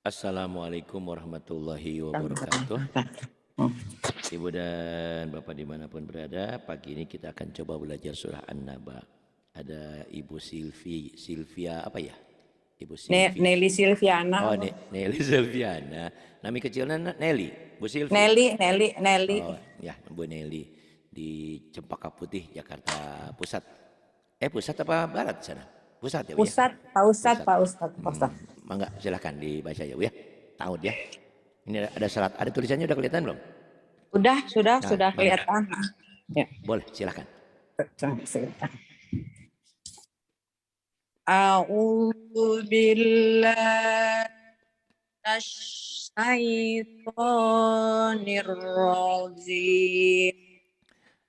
Assalamualaikum warahmatullahi wabarakatuh. Ibu dan Bapak dimanapun berada, pagi ini kita akan coba belajar surah An-Naba. Ada Ibu Silvia apa ya? Ibu Silvi. Nelly Silviana. Oh, Nelly Silviana. Nama kecilnya Nelly, Bu Silvi. Nelly. Oh, ya, Bu Nelly di Cempaka Putih, Jakarta Pusat. Pusat apa barat sana? Pusat ya, Bu ya? Pak Ustadz. Mangga silahkan dibaca ya, Bu ya. Tahu ya. Ini ada syarat, ada tulisannya udah kelihatan belum? Sudah kelihatan. Ya. Boleh, silahkan. A'udzu billahi minasyaitonir rajim.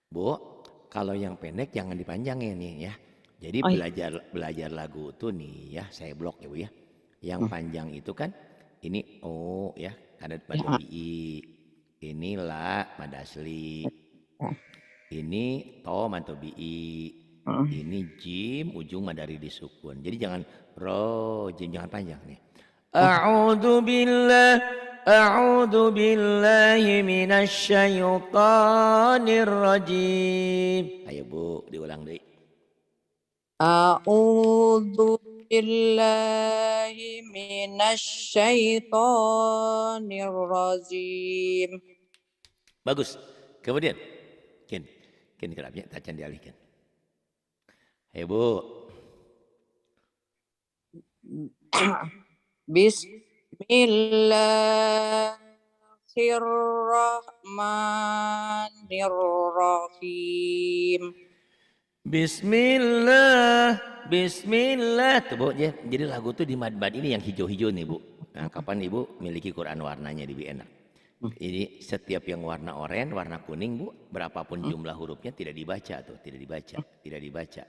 Bu, kalau yang pendek jangan dipanjangin nih ya. Jadi belajar lagu itu nih ya, saya blok ya Bu ya. Yang panjang itu kan ini O ya, ada mad i. Ini la mad asli. Ini to mad i. Ini jim ujung madari disukun. Jadi jangan ro jim, jangan panjang nih. A'udzu billahi minasyaitonir rajim. Ayo Bu, diulang deh. A'udzu billahi minasyaitonir rajim. Bagus. Kemudian Kin kerapnya tacan dialihkan. Ayo Bu. Bismillahirrahmanirrahim. Bismillah. Tuh Bu, jadi lagu tuh di mad-mad ini yang hijau-hijau nih Bu. Nah, kapan Ibu miliki Quran warnanya lebih enak. Ini setiap yang warna oranye, warna kuning Bu, berapapun jumlah hurufnya tidak dibaca,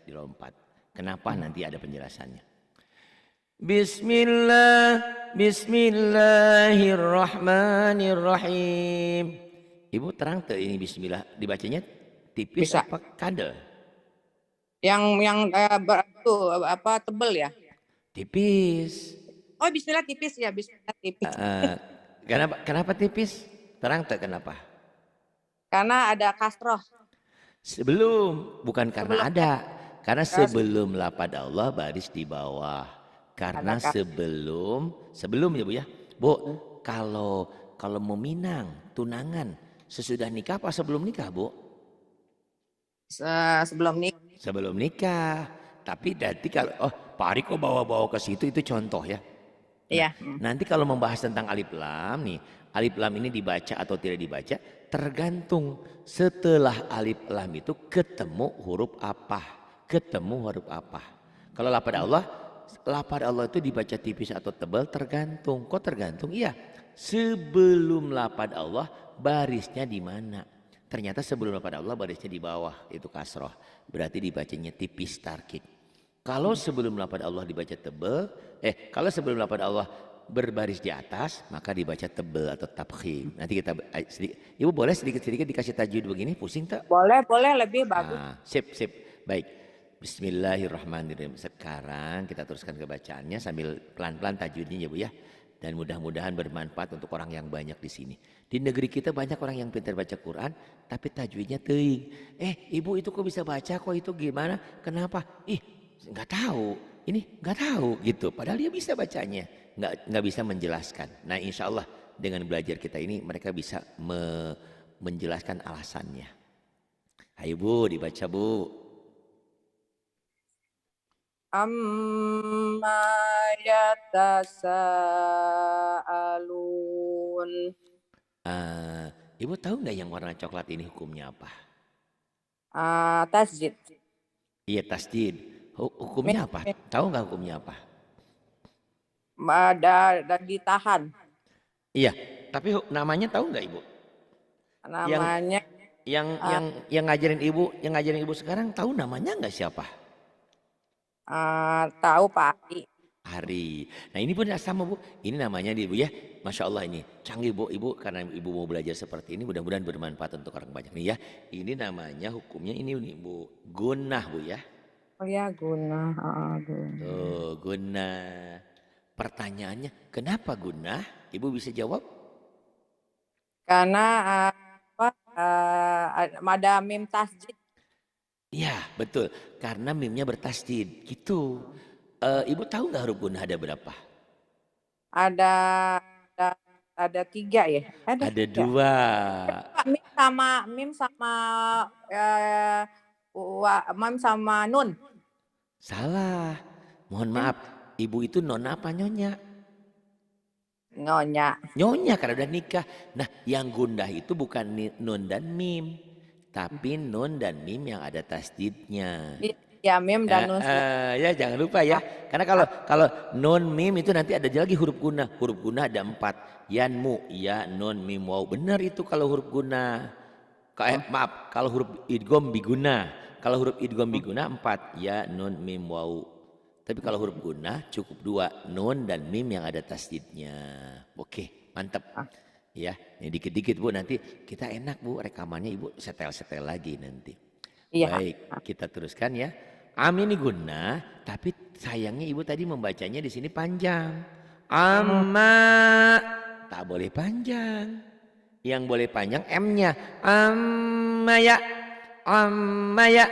dilompat. Kenapa? Nanti ada penjelasannya. Bismillahirrahmanirrahim. Ibu terang tuh ini bismillah dibacanya tipis apa kadel? Yang tebel ya? Tipis. Oh, bismillah tipis ya, bismillah tipis. Kenapa tipis? Terang tuh kenapa? Karena ada kasroh. Bukan karena ada. Karena sebelum lapad Allah baris di bawah. Karena sebelum ya Bu ya. Bu, kalau mau minang, tunangan, sesudah nikah apa sebelum nikah Bu? Sebelum nikah. Tapi nanti kalau Pak Ari kok bawa-bawa ke situ, itu contoh ya. Iya. Nanti kalau membahas tentang alif lam nih, alif lam ini dibaca atau tidak dibaca tergantung setelah alif lam itu ketemu huruf apa. Kalau lapad Allah itu dibaca tipis atau tebal tergantung. Kok tergantung? Iya. Sebelum lapad Allah barisnya di mana? Ternyata sebelum lapad Allah barisnya di bawah, itu kasroh. Berarti dibacanya tipis tarkik. Kalau sebelum lapad Allah dibaca tebal, kalau sebelum lapad Allah berbaris di atas, maka dibaca tebal atau tabkhim. Nanti kita Ibu boleh sedikit-sedikit dikasih tajwid begini, pusing tak? Boleh lebih bagus. Sip. Baik. Bismillahirrahmanirrahim. Sekarang kita teruskan ke bacaannya sambil pelan-pelan tajwidnya ya Bu ya. Dan mudah-mudahan bermanfaat untuk orang yang banyak di sini. Di negeri kita banyak orang yang pintar baca Quran, tapi tajwidnya teuing. Ibu itu kok bisa baca, kok itu gimana? Kenapa? Nggak tahu. Ini nggak tahu gitu. Padahal dia bisa bacanya, nggak bisa menjelaskan. Nah, insya Allah dengan belajar kita ini mereka bisa menjelaskan alasannya. Ayo Bu, dibaca Bu. Amma yatasaalun. Ibu tahu nggak yang warna coklat ini hukumnya apa? Tasjid. Iya, tasjid. Hukumnya apa? Tahu nggak hukumnya apa? Ada ditahan. Iya, tapi namanya tahu nggak Ibu? Namanya yang ngajarin ibu sekarang tahu namanya nggak siapa? Tahu Pak Ari. Nah ini pun sama Bu. Ini namanya Bu ya. Masya Allah ini canggih Bu. Ibu karena Ibu mau belajar seperti ini mudah-mudahan bermanfaat untuk orang banyak nih ya. Ini namanya hukumnya ini Bu. Gunah Bu ya. Oh ya, gunah. Tuh gunah. Pertanyaannya, kenapa gunnah? Ibu bisa jawab? Karena apa? Ada mim tasjid. Iya, betul. Karena mimnya bertasdid. Gitu. Ibu tahu nggak huruf gunnah ada berapa? Ada ada ada 3 ya? Ada Ada 3. dua. Mim sama mim sama nun. Salah. Mohon Eh, maaf. Ibu itu nona apa nyonya? Nyonya. Nyonya karena udah nikah. Nah, yang gundah itu bukan nun dan mim. Tapi nun dan mim yang ada tasdidnya. Ya, mim dan nun. Ya jangan lupa ya. Karena kalau nun mim itu nanti ada lagi huruf guna. Huruf guna ada 4. Yanmu, ya, nun, mim, waw. Benar itu kalau huruf guna. Maaf, kalau huruf idgham biguna. Kalau huruf idgham biguna 4. Ya, nun, mim, waw. Tapi kalau huruf guna cukup 2. Nun dan mim yang ada tasdidnya. Oke, mantap. Ya, ini dikit-dikit Bu, nanti kita enak Bu rekamannya, Ibu setel-setel lagi nanti. Iya. Baik, kita teruskan ya. Ini guna, tapi sayangnya Ibu tadi membacanya di sini panjang. Amma, tak boleh panjang. Yang boleh panjang M-nya. Amma ya.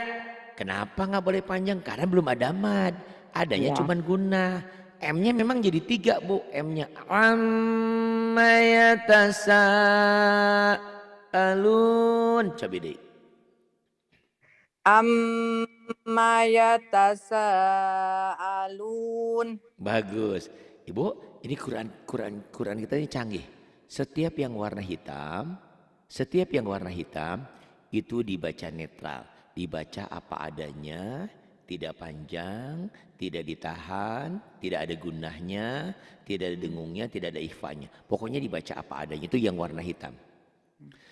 Kenapa nggak boleh panjang? Karena belum ada mad. Adanya Iya. cuman guna. M-nya memang jadi 3 Bu. M-nya amma yatasaalun. Coba deh. Amma yatasaalun. Bagus. Ibu, ini Quran kita ini canggih. Setiap yang warna hitam itu dibaca netral, dibaca apa adanya, tidak panjang, tidak ditahan, tidak ada gunahnya, tidak ada dengungnya, tidak ada ikhfanya. Pokoknya dibaca apa adanya, itu yang warna hitam.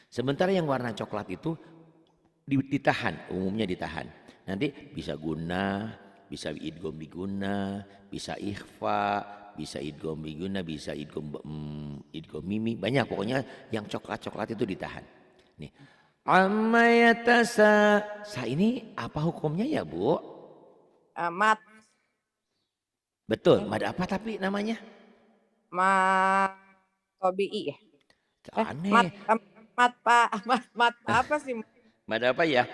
Sementara yang warna coklat itu ditahan, umumnya ditahan. Nanti bisa guna, bisa idgham biguna, bisa ikhfa, bisa idgham biguna, bisa idgham mimi, banyak pokoknya yang coklat-coklat itu ditahan. Nih. Amma yatasa. Ini apa hukumnya ya, Bu? Mat. Betul, mad apa tapi namanya? Mat tobi'i ya. Aneh. Mat apa sih? Mad apa ya?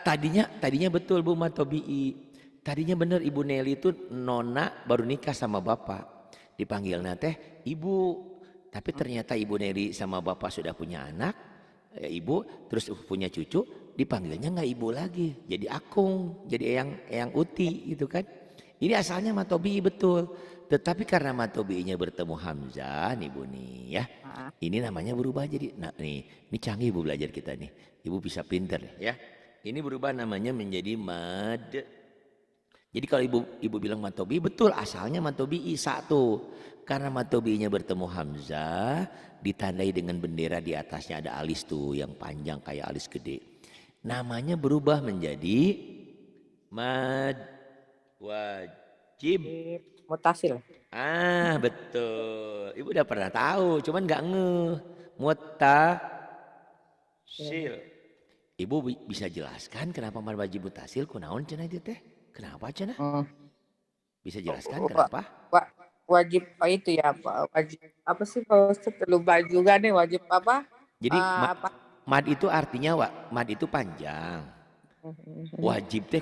Tadinya betul Bu Matobi'i. Tadinya benar Ibu Nelly itu nona baru nikah sama bapak. Dipanggilnya teh ibu. Tapi ternyata Ibu Nelly sama bapak sudah punya anak. Ibu terus punya cucu. Dipanggilnya nggak ibu lagi. Jadi akung. Jadi eyang uti gitu kan. Ini asalnya Matobi'i betul. Tetapi karena Matobi'inya bertemu Hamzah nih Bu nih ya. Ini namanya berubah jadi. Nah nih, ini canggih Bu belajar kita nih. Ibu bisa pinter ya. Ini berubah namanya menjadi mad. Jadi kalau ibu bilang matobi, betul asalnya matobi satu. Karena matobinya bertemu Hamzah, ditandai dengan bendera di atasnya ada alis tuh yang panjang kayak alis gede. Namanya berubah menjadi mad wajib Mutasil. Betul. Ibu udah pernah tahu, cuman nggak ngeh. Mutasil. Ibu bisa jelaskan kenapa mad wajib mutasil kunaon cenah itu teh? Kenapa cenah? Bisa jelaskan kenapa? Wajib itu ya, wajib apa sih kalau lupa juga nih wajib apa? Jadi mad itu artinya mad itu panjang. Wajib teh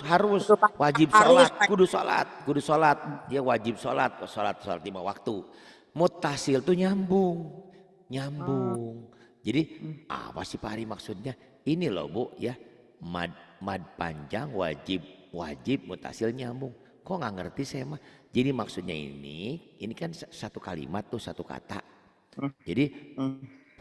harus wajib kudu sholat. Dia wajib sholat 5 waktu. Mutasil tuh nyambung. Jadi apa sih Pak Ari maksudnya? Ini loh Bu ya, mad panjang wajib mutasil nyambung. Kok nggak ngerti saya mah? Jadi maksudnya ini kan satu kalimat tuh satu kata. Jadi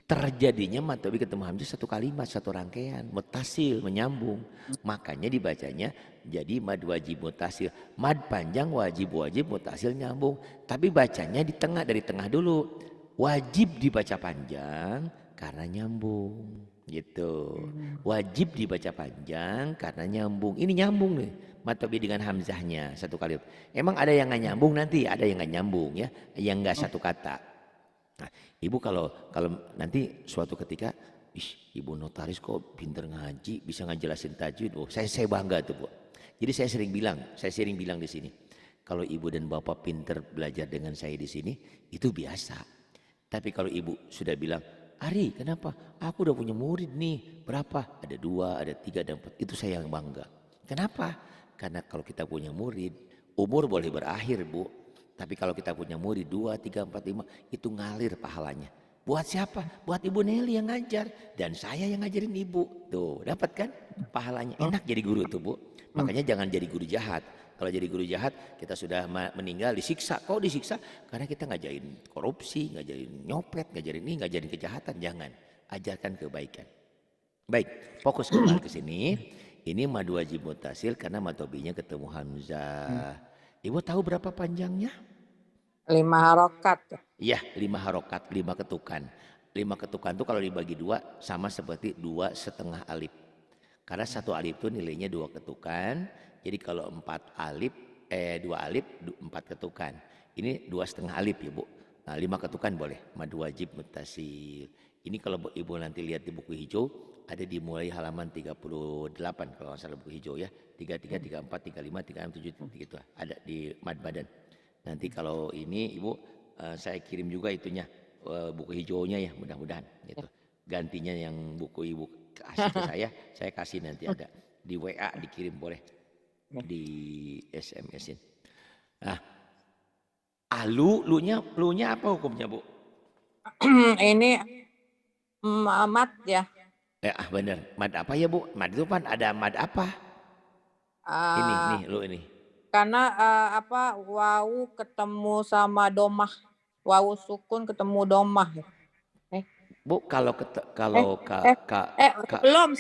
terjadinya matobi ketemu hamzah satu kalimat satu rangkaian mutasil menyambung. Makanya dibacanya jadi mad wajib mutasil. Mad panjang wajib mutasil nyambung. Tapi bacanya dari tengah dulu. Wajib dibaca panjang karena nyambung gitu. Wajib dibaca panjang karena nyambung. Ini nyambung nih matobi dengan hamzahnya satu kali. Emang ada yang nggak nyambung nanti, ada yang nggak nyambung ya, yang nggak satu kata. Nah, ibu kalau nanti suatu ketika, ibu notaris kok pinter ngaji, bisa ngejelasin tajwid. Oh, saya bangga tuh Bu. Jadi saya sering bilang di sini, Kalau ibu dan bapak pinter belajar dengan saya di sini, itu biasa. Tapi kalau ibu sudah bilang, Ari kenapa? Aku udah punya murid nih. Berapa? Ada 2, ada 3, ada 4. Itu saya yang bangga. Kenapa? Karena kalau kita punya murid, umur boleh berakhir bu. Tapi kalau kita punya murid 2, 3, 4, 5, itu ngalir pahalanya. Buat siapa? Buat Ibu Nelly yang ngajar. Dan saya yang ngajarin ibu. Tuh dapat kan pahalanya. Enak jadi guru tuh bu. Makanya jangan jadi guru jahat. Kalau jadi guru jahat kita sudah meninggal disiksa. Kok disiksa? Karena kita ngajarin korupsi, ngajarin nyopet, ngajarin ini, ngajarin kejahatan. Jangan. Ajarkan kebaikan. Baik, fokus kembali ke sini. Ini mad wajib mutasil karena matobinya ketemu hamzah. Ibu tahu berapa panjangnya? 5 harokat. Iya, 5 harokat, 5 ketukan. 5 ketukan itu kalau dibagi 2 sama seperti 2,5 alif. Karena 1 alif itu nilainya 2 ketukan. Jadi kalau 4 alif, 2 alif, 4 ketukan. Ini 2,5 alif ya bu. Nah 5 ketukan boleh, mad wajib mutasil. Ini kalau ibu nanti lihat di buku hijau, ada dimulai halaman 38 kalau nggak salah buku hijau ya. 33, 34, 35, 36, 37 gitu. Ada di mad badan. Nanti kalau ini ibu saya kirim juga itunya buku hijaunya ya mudah-mudahan gitu. Gantinya yang buku ibu kasih ke saya kasih nanti ada di WA dikirim boleh di SMS-in. Nah, lunya apa hukumnya bu? Ini mat ya. Bener. Mad apa ya bu? Mad itu kan ada mad apa? Ini nih lu ini. Karena apa wawu ketemu sama domah. Wawu sukun ketemu domah. Bu kalau Belum.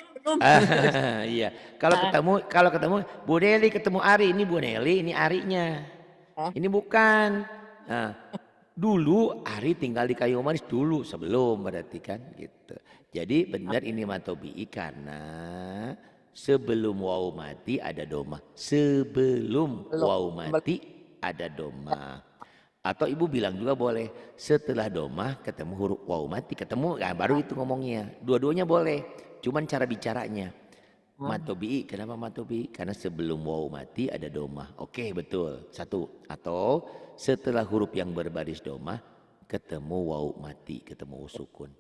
Iya. Kalau ketemu Bu Nelly ketemu Ari, ini Bu Nelly, ini Arinya. Ini bukan. Nah, dulu Ari tinggal di Kayu Manis dulu sebelum berarti kan gitu. Jadi benar ini matobi'i karena sebelum wawu mati ada doma. Sebelum wawu mati ada doma. Atau ibu bilang juga boleh setelah doma ketemu huruf wawu mati ketemu ya baru itu ngomongnya. Dua-duanya boleh. Cuman cara bicaranya. Matobi'i, kenapa matobi'i? Karena sebelum wawu mati ada doma. Oke betul. 1. Atau setelah huruf yang berbaris doma ketemu wawu mati, ketemu sukun.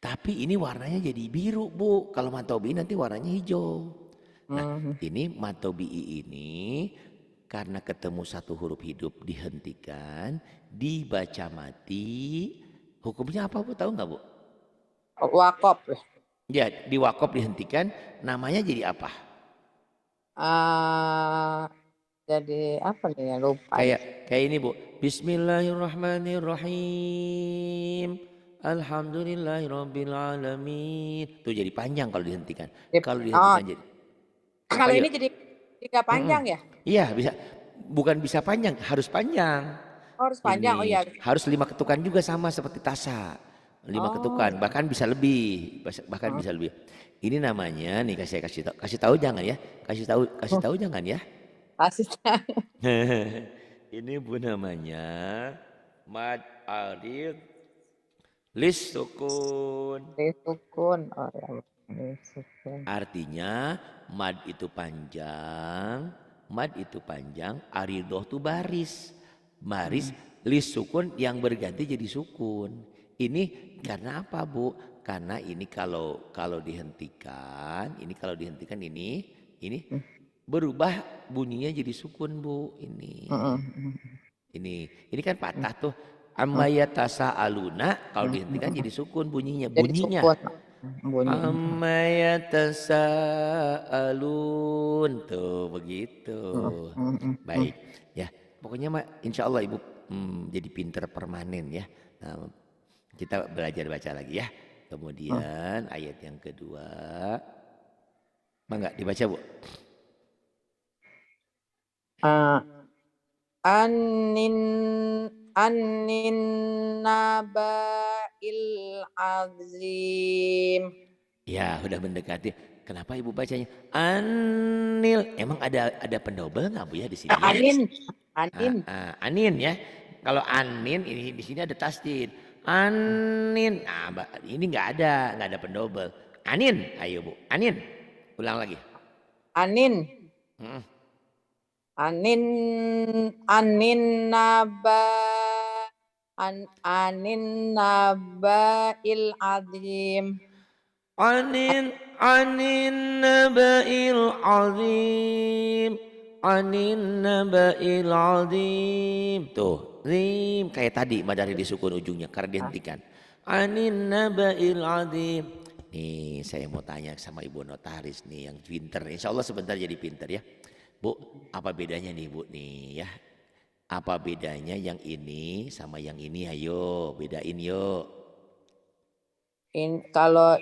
Tapi ini warnanya jadi biru bu. Kalau matobi'i nanti warnanya hijau. Nah ini matobi'i ini karena ketemu 1 huruf hidup dihentikan, dibaca mati. Hukumnya apa bu? Tahu nggak bu? Wakop. Ya di wakop dihentikan, namanya jadi apa? Jadi apa nih ya lupa. Kayak ini bu. Bismillahirrahmanirrahim. Alhamdulillahirrabbilalamin. Tuh jadi panjang kalau dihentikan. Kalau dihentikan jadi. Kalau ini jadi nggak panjang ya? Iya bisa. Bukan bisa panjang, harus panjang. Harus panjang. Ini Oh ya. harus 5 ketukan juga sama seperti tasa. 5 ketukan, bahkan bisa lebih, bisa lebih. Ini namanya nih kasih tahu jangan ya. Kasih tahu jangan ya. Kasih tahu. Ini bu namanya mad arid lis sukun. Sukun. Oh ya. Sukun. Artinya mad itu panjang, aridoh tuh baris. Baris lis sukun yang berganti jadi sukun. Ini karena apa bu? Karena ini kalau dihentikan, ini berubah bunyinya jadi sukun bu. Ini kan patah tuh. Ammayatasa aluna kalau dihentikan jadi sukun bunyinya. Ammayatasa alun tuh begitu. Baik ya. Pokoknya insya Allah ibu jadi pinter permanen ya. Nah, kita belajar baca lagi ya. Kemudian ayat yang kedua. Enggak dibaca bu. Anin naba'il azim. Ya udah mendekati. Kenapa ibu bacanya anil? Emang ada pendobel nggak bu ya di sini? Anin ya. Kalau anin ini di sini ada tasdid. Anin. Nah, ini nggak ada pendobel. Anin, ayo bu. Anin. Ulang lagi. Anin. Anin anin naba anin nabail azim. Anin naba'il azim. Anin naba'il azim. Tuh, rim kayak tadi madari disukun ujungnya karena dihentikan. Anin naba'il azim. Nih saya mau tanya sama Ibu Notaris nih yang pinter. Insya Allah sebentar jadi pinter ya. Bu, apa bedanya nih Bu nih ya? Apa bedanya yang ini sama yang ini? Ayo bedain yuk. Kalau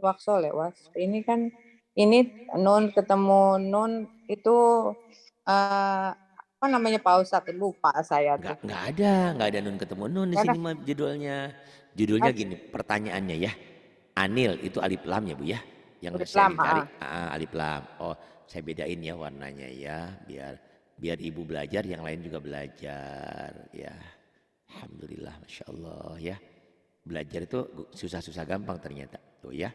waksol ya ini kan ini nun ketemu nun itu apa namanya Pak Ustadz, lupa saya tuh. Nggak ada nun ketemu nun di Nggak ada. sini mah judulnya. Judulnya gini, pertanyaannya ya. Anil itu alif lam ya Bu ya. Yang Alif saya lam, lingkari alif lam. Oh, saya bedain ya warnanya ya, biar Ibu belajar, yang lain juga belajar ya. Alhamdulillah, Masya Allah ya. Belajar itu susah-susah gampang ternyata. Tuh ya.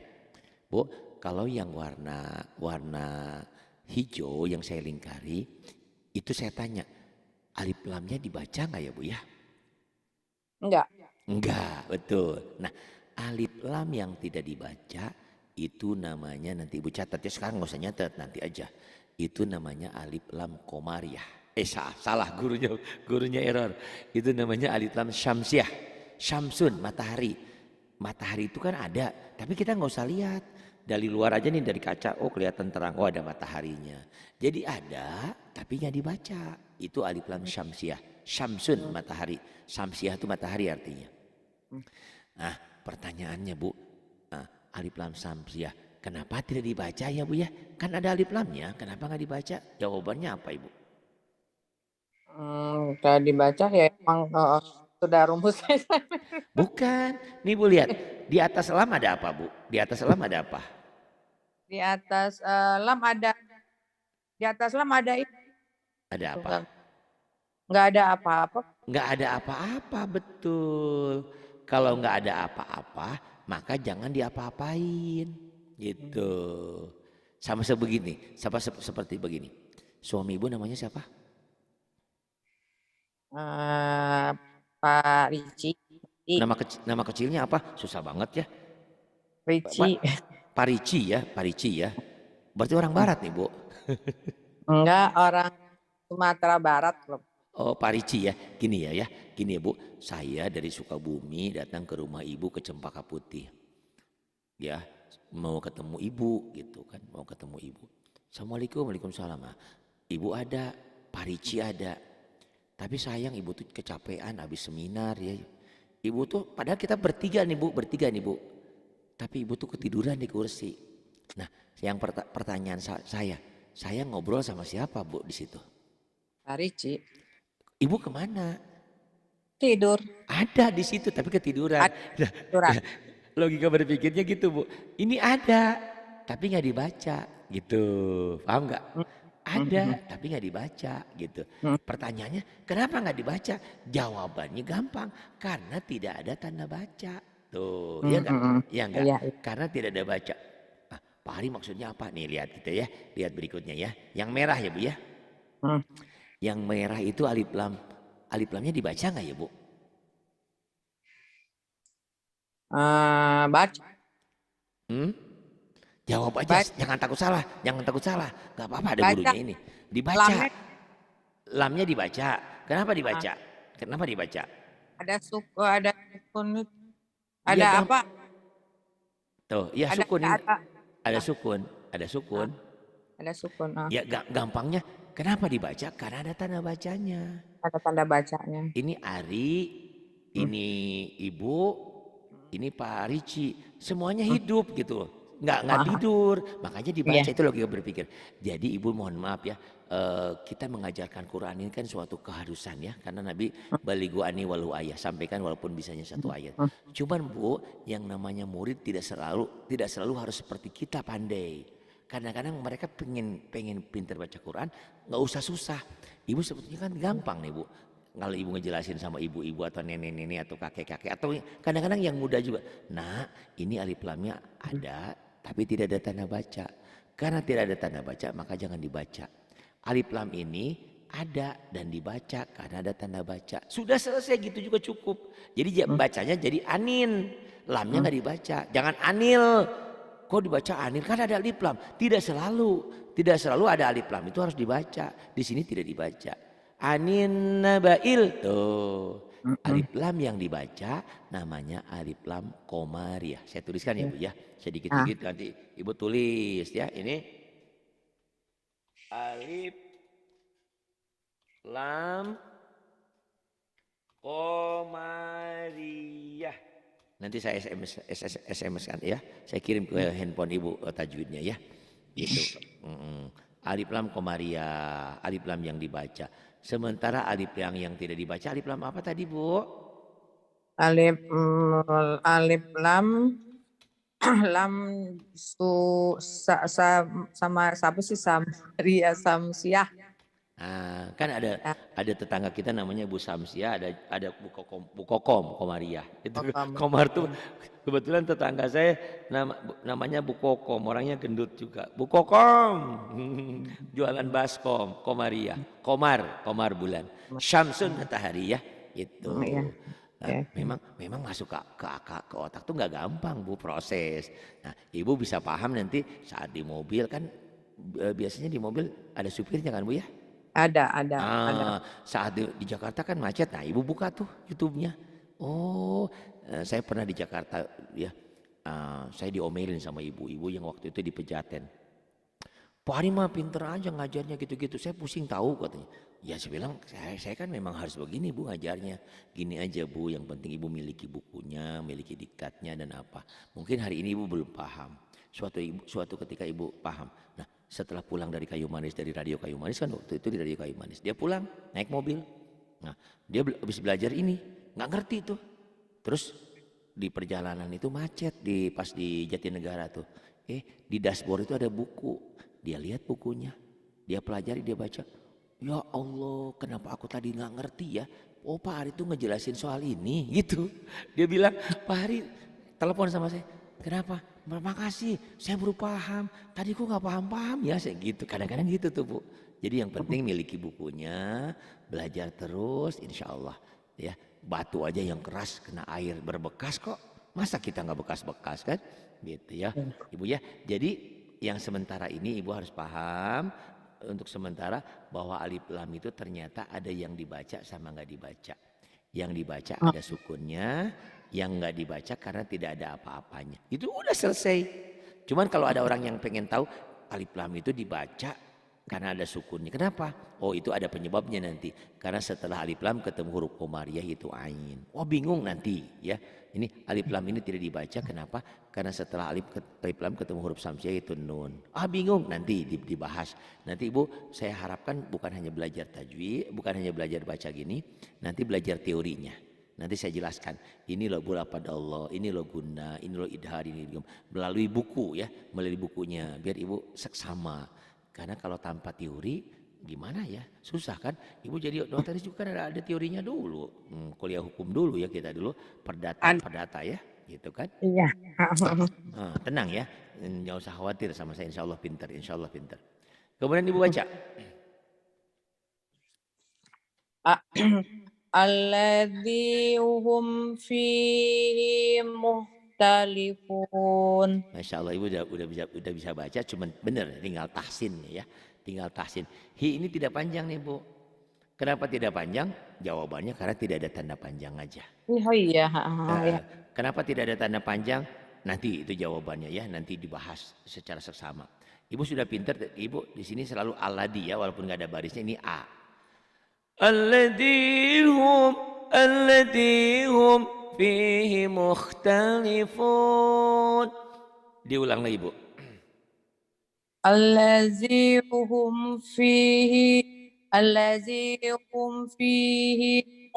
Bu, kalau yang warna hijau yang saya lingkari, itu saya tanya, alif lamnya dibaca nggak ya Bu ya? Enggak. Enggak, betul. Nah, alif lam yang tidak dibaca itu namanya, nanti Ibu catat ya, sekarang nggak usah nyatet, nanti aja. Itu namanya alif lam komariah. Salah gurunya error. Itu namanya alif lam syamsiah. Syamsun, matahari. Matahari itu kan ada, tapi kita nggak usah lihat. Dari luar aja nih, dari kaca, oh kelihatan terang, oh ada mataharinya. Jadi ada, tapi nggak dibaca. Itu alif lam syamsiah. Syamsun, matahari. Syamsiah itu matahari artinya. Nah, pertanyaannya Bu, alif lam syamsiah, kenapa tidak dibaca ya Bu ya? Kan ada alif lamnya, kenapa nggak dibaca? Jawabannya apa Ibu? Kalau dibaca ya emang sudah rumusnya. Bukan, nih Bu lihat, di atas lam ada apa Bu? Di atas lam ada apa? Di atas lam ada, di atas lam ada itu. Ada apa? Enggak ada apa-apa. Nggak ada apa-apa, betul. Kalau nggak ada apa-apa, maka jangan diapa-apain, gitu. Sama sebegini, seperti begini. Suami Ibu namanya siapa? Pak Ricci. Nama kecilnya apa? Susah banget ya. Pak Ricci. Parici ya, Parici ya. Berarti orang barat nih Bu. Enggak, orang Sumatera Barat loh. Oh Parici ya, gini ya. Gini ya Bu, saya dari Sukabumi datang ke rumah Ibu ke Cempaka Putih. Ya, mau ketemu Ibu gitu kan, mau ketemu Ibu. Assalamualaikum, waalaikumsalam. Ibu ada, Parici ada. Tapi sayang Ibu tuh kecapean habis seminar ya. Ibu tuh, padahal kita bertiga nih Bu. Tapi Ibu tuh ketiduran di kursi. Nah, yang pertanyaan saya ngobrol sama siapa Bu di situ? Pak Ricci. Ibu kemana? Tidur. Ada di situ tapi ketiduran. Ada surat. Logika berpikirnya gitu Bu. Ini ada tapi nggak dibaca gitu. Paham nggak? Ada tapi nggak dibaca gitu. Pertanyaannya kenapa nggak dibaca? Jawabannya gampang, karena tidak ada tanda baca. Tuh, iya nggak? Iya nggak? Iya. Karena tidak ada baca. Pak Hari maksudnya apa? Nih lihat gitu ya. Lihat berikutnya ya. Yang merah ya Bu ya. Yang merah itu alif lam. Alif lamnya dibaca nggak ya Bu? Baca. Jawab aja, Baca. jangan takut salah. Gak apa-apa, ada Baca. gurunya ini. Dibaca. Lamnya Lamnya dibaca. Kenapa dibaca? Kenapa dibaca? ada suku, ada sukun, Iya ada gam. apa? Tuh, ya Ada sukun ini. ada Ada sukun, ada sukun. ada sukun. Ya gampangnya, kenapa dibaca? Karena ada tanda bacanya. Ada tanda bacanya. Ini Ari, ini Ibu, ini Pak Ricci, semuanya hidup gitu, nggak tidur, makanya dibaca. Itu logika berpikir. Jadi Ibu mohon maaf ya, kita mengajarkan Quran ini kan suatu keharusan ya, karena Nabi baligu ani walau ayah, sampaikan walaupun bisanya satu ayat. Cuman Bu, yang namanya murid tidak selalu harus seperti kita pandai. Kadang-kadang mereka pengen pintar baca Quran, nggak usah susah. Ibu sebetulnya kan gampang nih Bu. Kalau ibu ngejelasin sama ibu-ibu atau nenek-nenek atau kakek-kakek atau kadang-kadang yang muda juga. Nah, ini alif lamnya ada tapi tidak ada tanda baca. Karena tidak ada tanda baca maka jangan dibaca. Alif lam ini ada dan dibaca karena ada tanda baca. Sudah selesai gitu juga cukup. Jadi bacanya jadi anin. Lamnya nggak dibaca. Jangan anil. Kok dibaca anil? Kan ada alif lam. Tidak selalu. Tidak selalu ada alif lam. Itu harus dibaca. Di sini tidak dibaca. Anin nabail. Tuh. Alif lam yang dibaca namanya alif lam komariah. Saya tuliskan ya Bu ya. Ah, Sedikit-sedikit nanti Ibu tulis ya. Ini alif lam komariah. Nanti saya SMS kan ya. Saya kirim ke handphone Ibu tajwidnya ya. Gitu. Alif lam komariah, alif lam yang dibaca. Sementara alif yang tidak dibaca, alif lam apa tadi Bu? alif lam lam sama siapa sih Samaria Samsiah. Nah, kan Ya, ada tetangga kita namanya Bu Samsia, ada Bu Kokom, Komariah. Itu Kokom. Komar tuh kebetulan tetangga saya namanya Bu Kokom, orangnya gendut juga. Bu Kokom, jualan baskom, Komariah, Komar bulan, Syamsun matahari ya, itu. Ya, Nah, ya. memang masuk ke otak tuh nggak gampang Bu proses. Nah, Ibu bisa paham nanti saat di mobil kan biasanya di mobil ada supirnya kan Bu ya? Ada. Saat di Jakarta kan macet. Nah, Ibu buka tuh YouTube-nya. Oh, saya pernah di Jakarta ya. Saya diomelin sama ibu-ibu yang waktu itu di Pejaten. Pak Ari mah pinter aja ngajarnya gitu-gitu. Saya pusing tahu katanya. Ya saya bilang, saya kan memang harus begini Bu ngajarnya. Gini aja Bu, yang penting Ibu miliki bukunya, miliki diktatnya dan apa. Mungkin hari ini Ibu belum paham. Suatu ketika Ibu paham. Nah, setelah pulang dari Kayu Manis, dari Radio Kayu Manis kan waktu itu di Radio Kayu Manis. Dia pulang naik mobil. Nah, dia habis belajar ini, nggak ngerti tuh. Terus di perjalanan itu macet pas di Jatinegara tuh. Di dashboard itu ada buku. Dia lihat bukunya, dia pelajari, dia baca. Ya Allah, kenapa aku tadi nggak ngerti ya? Oh Pak Hari tuh ngejelasin soal ini gitu. Dia bilang, Pak Hari telepon sama saya. Kenapa? Makasih, saya baru paham. Tadi kok nggak paham-paham ya, saya gitu. Kadang-kadang gitu tuh Bu. Jadi yang penting miliki bukunya, belajar terus, insya Allah. Ya, batu aja yang keras kena air berbekas kok. Masa kita nggak bekas-bekas kan? Gitu ya, Ibu ya. Jadi yang sementara ini Ibu harus paham untuk sementara bahwa alif lam itu ternyata ada yang dibaca sama nggak dibaca. Yang dibaca ada sukunnya, yang nggak dibaca karena tidak ada apa-apanya. Itu udah selesai. Cuman kalau ada orang yang pengen tahu alif lam itu dibaca karena ada sukunnya. Kenapa? Oh itu ada penyebabnya nanti. Karena setelah alif lam ketemu huruf komariah itu ain. Wah bingung nanti ya. Ini alif lam ini tidak dibaca kenapa? Karena setelah alif lam ketemu huruf samsiah itu nun. Bingung nanti dibahas. Nanti Ibu saya harapkan bukan hanya belajar tajwid, bukan hanya belajar baca gini, nanti belajar teorinya. Nanti saya jelaskan. Ini loh bola pada Allah, ini loh guna, ini loh idhar, ini melalui buku ya, melalui bukunya biar Ibu seksama. Karena kalau tanpa teori gimana ya, susah kan. Ibu jadi notaris juga kan ada teorinya dulu. Kuliah hukum dulu ya kita dulu, perdata ya gitu kan. Iya. Tenang ya, jangan usah khawatir sama saya, insya Allah pintar, insya Allah pintar. Kemudian Ibu baca. Alladzi hum fihi muhtalifun. Masya Allah Ibu udah bisa baca, cuman bener tinggal tahsin ya, tinggal tahsin. Hi ini tidak panjang nih Bu. Kenapa tidak panjang? Jawabannya karena tidak ada tanda panjang aja. Oh iya, ya. Kenapa tidak ada tanda panjang? Nanti itu jawabannya ya, nanti dibahas secara seksama. Ibu sudah pintar, Ibu di sini selalu aladi ya, walaupun nggak ada barisnya ini a. Alladihum, alladihum fihi mukhtalifun. Diulang lagi Bu. Allazi hum fihi allazi hum fihi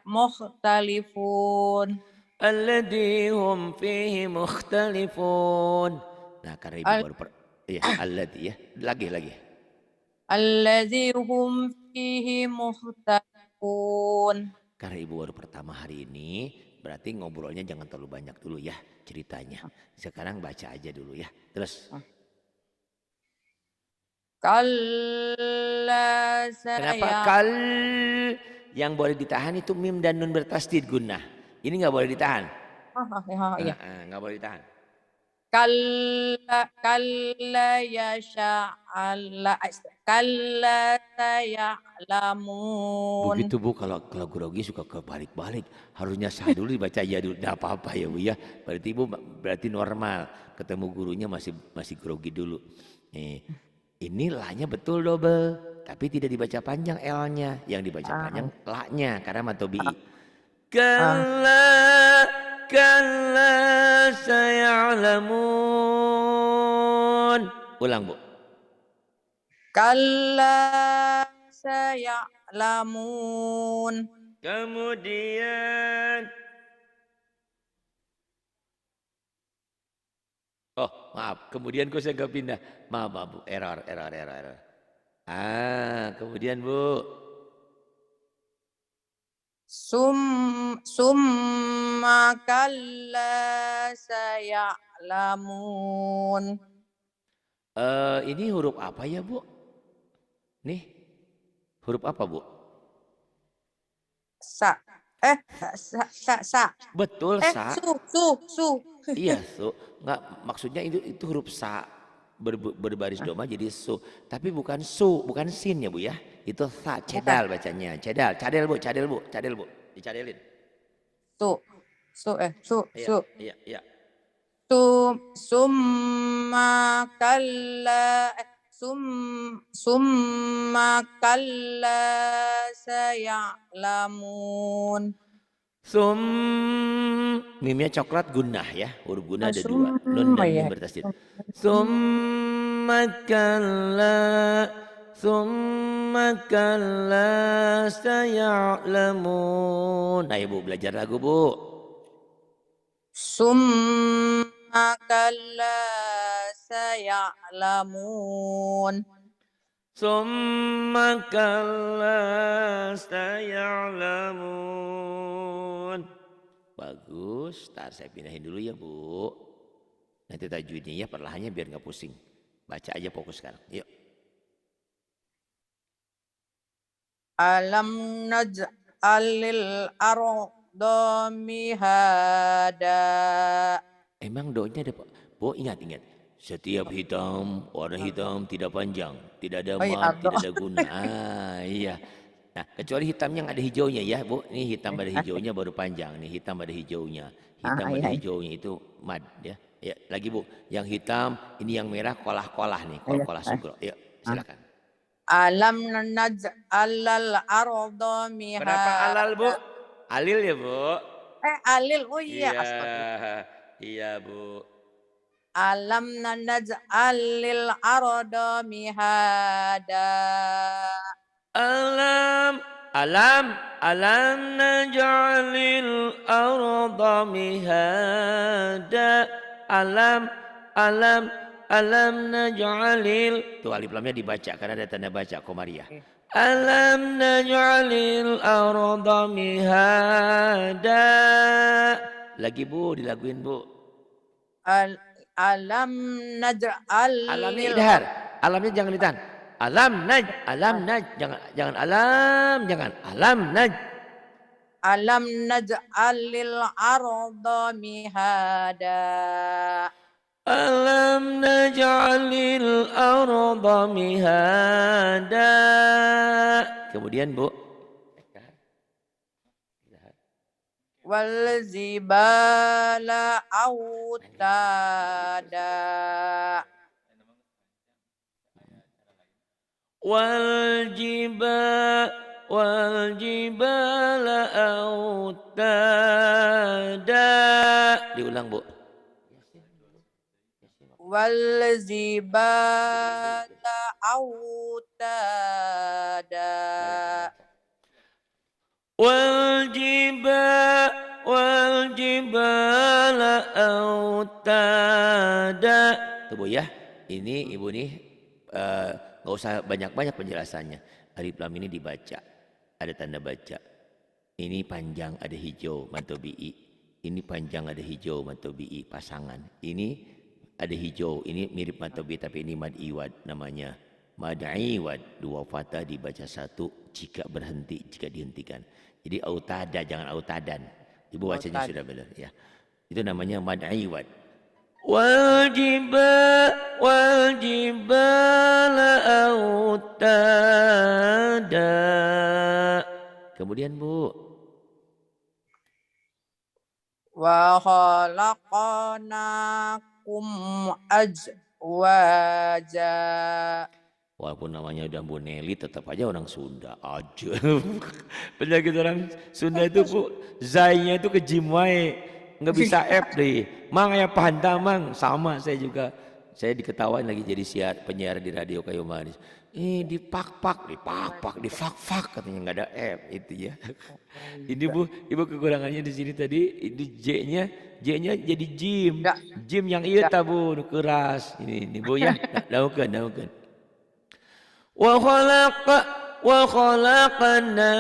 mukhtalifun. Alladihum fihi mukhtalifun. Nah karena Ibu baru iya alladhi ya, lagi. Allazi hum fihi mukhtalifun. Karena Ibu baru pertama hari ini, berarti ngobrolnya jangan terlalu banyak dulu ya ceritanya. Sekarang baca aja dulu ya. Terus. Kalla Kenapa saya. kal? Yang boleh ditahan itu mim dan nun bertasdid gunnah. Ini nggak boleh ditahan. Iya. Nggak boleh ditahan. Kalla yasha'ala. Kalla saya'lamun. Begitu Bu, kalau grogi suka kebalik-balik. Harusnya sah dulu dibaca ya dulu. Tidak apa-apa ya Bu ya. Berarti Bu berarti normal. Ketemu gurunya masih grogi dulu. Nih, ini la-nya betul double. Tapi tidak dibaca panjang L-nya. Yang dibaca panjang la-nya karena matobi. Kalla kalla saya'lamun. Ulang Bu. Kalla saya'lamun. Kemudian oh maaf, kemudian kok saya nggak pindah. Maaf Bu, error. Kemudian Bu. Summa kalla saya'lamun. Ini huruf apa ya Bu? Nih, huruf apa Bu? Sa. Sa. Betul sa. Su. Iya su. Nggak, maksudnya itu huruf sa berbaris doma jadi su. Tapi bukan su, bukan sin ya Bu ya. Itu sa, Bukan. cedal bacanya. Cadel Bu. Dicadelin. Su. Iya, Su. iya. Summa kalla summa kalla saya'lamun. Sum mimnya coklat gunnah ya. Huruf gunnah ada dua. Nun Summa dan mim ya. bertasdid. Summakalla Summakalla saya'lamun. Ayo Bu belajar lagu Bu. Summa kalla saya'lamun. Summakalla saya'lamun. Bagus. Ntar saya pindahin dulu ya Bu. Nanti tajwidnya ya perlahannya biar nggak pusing. Baca aja fokus sekarang. Yuk. Alam naj'alil arda mihada. Emang doanya ada Bu ingat. Setiap warna hitam tidak panjang, tidak ada Oh iya, mat, arda. tidak ada guna. Iya. Nah, kecuali hitam yang ada hijaunya ya, Bu. Ini hitam ada hijaunya baru panjang. Nih hitam ada hijaunya. Hitam ada Iya. hijaunya itu mad ya. Ya, lagi Bu. Yang hitam, ini yang merah kolah-kolah nih, kolah-kolah sugro. Yuk, silakan. Alam naj'alal arda Kenapa alal, Bu? mihada. Alil ya, Bu? Alil. Oh iya, Iya. astagfirullah. Iya, Bu. Alam naj'alil arda mihada. Alam naj'alil arda mihada. Alam naj'alil. Tuh alif lamnya dibaca karena ada tanda baca komariah. Alam naj'alil arda mihada. Lagi Bu, dilaguin Bu. Alam naj'alil. Alamnya idhar. Alamnya jangan ditahan. Alam naj, jangan alam naj. Alam naj'alil arda mihada. Alam naj'alil arda mihada. Kemudian Bu. Wal zibala autada. Wal jibala autada. Diulang Bu. Wal zibala autada. Wal jibala autada. Tuh Bu ya. Ini Ibu nih nggak usah banyak-banyak penjelasannya. Alif lam ini dibaca. Ada tanda baca. Ini panjang ada hijau matobi'i. Ini panjang ada hijau matobi'i pasangan. Ini ada hijau. Ini mirip matobi'i tapi ini mad iwad namanya. Mad'i wad, dua fathah dibaca satu jika berhenti, jika dihentikan. Jadi autada, jangan autadan. Ibu bacanya Autad. sudah benar ya. Itu namanya mad'i wad. Wal jibala autada. Kemudian Bu, Wa khalaqnakum azwaja. walaupun namanya udah Bu Nelly, tetap aja orang Sunda aja. Penyakit orang Sunda itu Bu, zainya itu ke jimwae, nggak bisa F deh. Mang ya pantamang sama saya juga. Saya diketawain lagi jadi penyiar di radio Kayu Manis. Dipak-pak, difak-fak katanya nggak ada F itu ya. Ini Bu, Ibu kekurangannya di sini tadi ini J-nya jadi Jim. Ya, Jim yang iya ya. Bu, keras. Ini Bu ya. Daukan. Wa khalaqna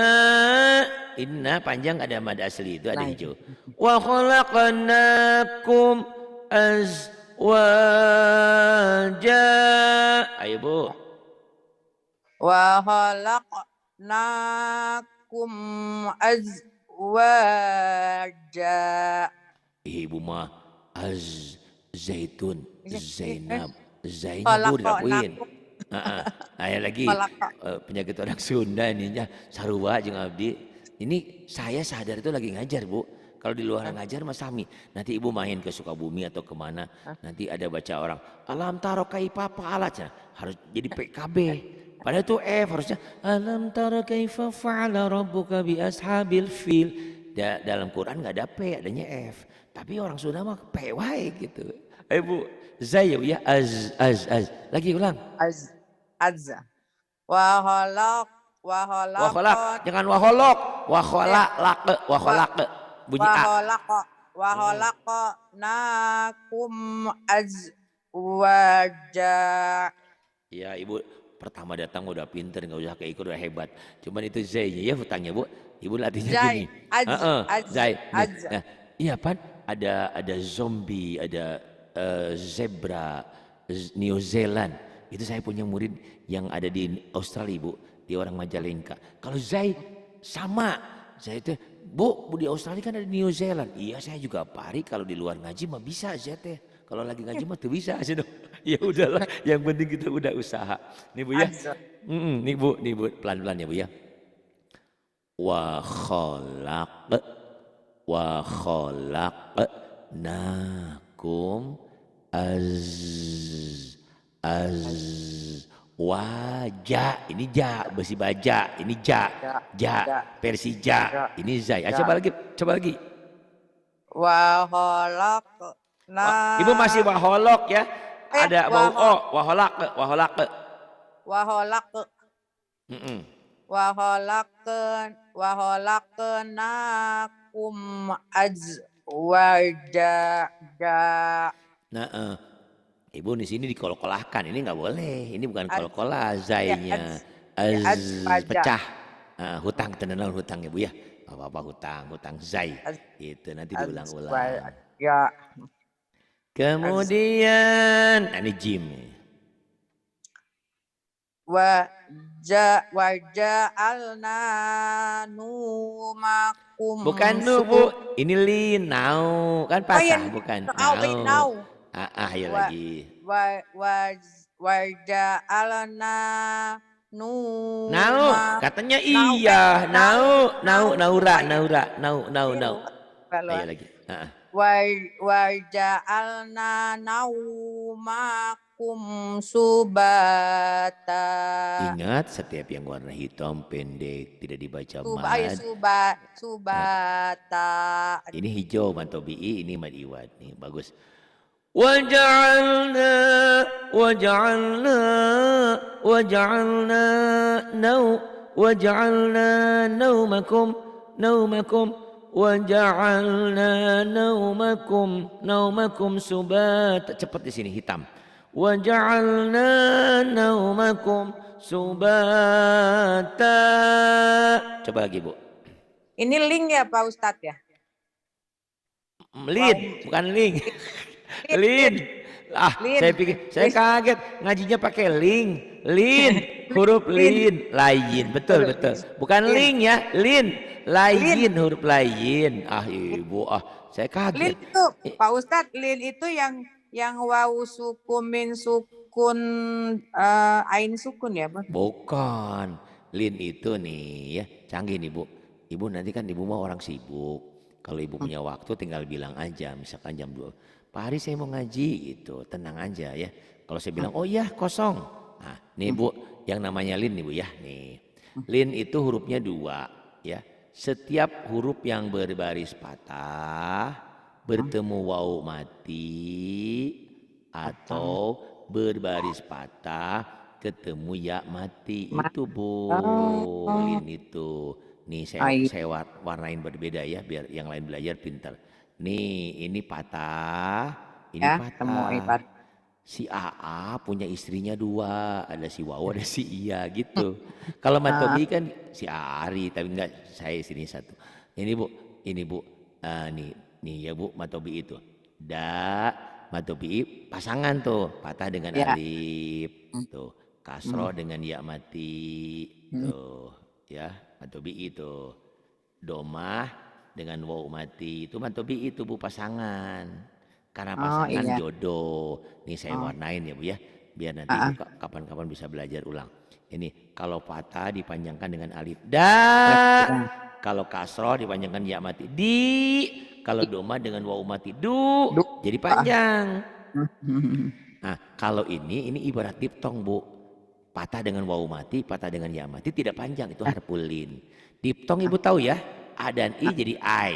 inna panjang ada mad asli itu ada Nah, hijau. Wa khalaqnakum azwaja. Ayo Bu. Wa khalaqnakum azwaja. Ibu mah zaitun, Zainab. Zainya Bu dirapuin. Khalaqnakum Ayo lagi penyakit orang Sunda ininya sarua jeung abdi. Ini saya sadar itu lagi ngajar Bu. Kalau di luar ngajar Mas Sami, nanti Ibu main ke Sukabumi atau kemana, nanti ada baca orang alam taro kaifa fa'alat, harus jadi PKB. Padahal itu F harusnya alam taro kaifa fa'ala rabbuka bi ashabil fil. Dalam Quran nggak ada P, adanya F. Tapi orang Sunda mah P wae gitu. Ayo Bu, Zai ya az. Lagi ulang. azza. Wa Waholak, jangan waholok, waholak, bunyi A. wa khalaqnakum azwaja. Ya Ibu pertama datang udah pinter, nggak usah keikut udah hebat. Cuman itu Zai-nya ya hutangnya Bu. Ibu latihnya Zai, gini. az, Zai. az. Nah, iya Pan, ada zombie, ada zebra, New Zealand. Itu saya punya murid yang ada di Australia Bu, di orang Majalengka. Kalau Zai sama, saya itu Bu di Australia kan ada New Zealand. Iya saya juga pari kalau di luar ngaji mah bisa Zai teh. Kalau lagi ngaji mah tuh bisa sih dong. Ya udahlah, yang penting kita udah usaha. Nih Bu ya. Nih Bu, pelan-pelan ya Bu ya. Wa khalaqnakum wajah, ini ja besi baja, ini ja Persija, ini zai. Coba lagi. Wa khalaqna. Ibu masih waholok ya. Ada bau o, waholak. Wa khalaq. Wa khalaqnakum azwaja. Nah, Ibu di sini dikol-kolahkan, ini nggak boleh. Ini bukan kol-kolah, zainya pecah. Hutang tenanan hutang Ibu ya. Apa hutang zai. Itu nanti diulang-ulang. Ya. Kemudian ini Jim. Waja'alna numakum. Bukan nu Bu, ini nau kan patah bukan Nau. Ayo lagi. Waja'alna Nau katanya iya, naura. Ayo lagi. Waja'alna naumakum subata. Ingat setiap yang warna hitam pendek tidak dibaca mad. Subata. Ini hijau mantobi'i, ini mad iwad nih bagus. Waja'alna naumakum waja'alna naumakum subata. Cepat di sini hitam. Waja'alna naumakum subata. Coba lagi Bu. Ini link ya Pak Ustadz ya? Lin, bukan link. Ah, Lin, saya pikir, saya kaget ngajinya pakai lin, lin, huruf lin, lin, lain, betul huruf betul. Bukan lin, lin ya, lin, lin, lain, huruf lain. Ah ibu, ah saya lin kaget. itu Eh, Pak Ustadz, lin itu yang wawu sukun min sukun ain sukun ya, Bang? Bukan, lin itu nih ya, canggih nih bu. Ibu nanti kan ibu mau orang sibuk. Kalau ibu punya waktu tinggal bilang aja, misalkan jam 2. Pak Hari saya mau ngaji gitu, tenang aja ya. Kalau saya bilang, oh iya kosong. Nah nih bu, yang namanya lin nih bu ya. Nih, lin itu hurufnya 2 ya. Setiap huruf yang berbaris patah, bertemu wawu mati, atau berbaris patah ketemu ya mati itu bu, Oh, lin itu. Nih oh iya, saya warnain berbeda ya biar yang lain belajar pintar. Nih ini patah, ini ya, temu patah. ibat. Si AA punya istrinya 2, ada si Wawo ada si Iya gitu. Kalau Matobi kan si Ari, tapi enggak, saya istrinya 1. Ini bu, nih ya bu, Matobi itu. Da, Matobi pasangan tuh, patah dengan Ya. alif, tuh. Kasroh dengan ya mati, tuh ya, Matobi itu. Domah dengan waw mati, itu Matobi itu bu pasangan. Karena Oh pasangan iya. jodoh. Nih saya Oh. warnain ya bu ya. Biar nanti ibu Ah, kapan-kapan bisa belajar ulang. Ini kalau patah dipanjangkan dengan alif da. ya. Kalau kasroh dipanjangkan ya mati di. Kalau doma dengan waw mati du. Jadi Dua. panjang. Nah kalau ini ibarat diptong bu. Patah dengan waw mati, patah dengan ya mati tidak panjang, itu harpulin. Diptong ibu tahu ya. A dan I jadi I.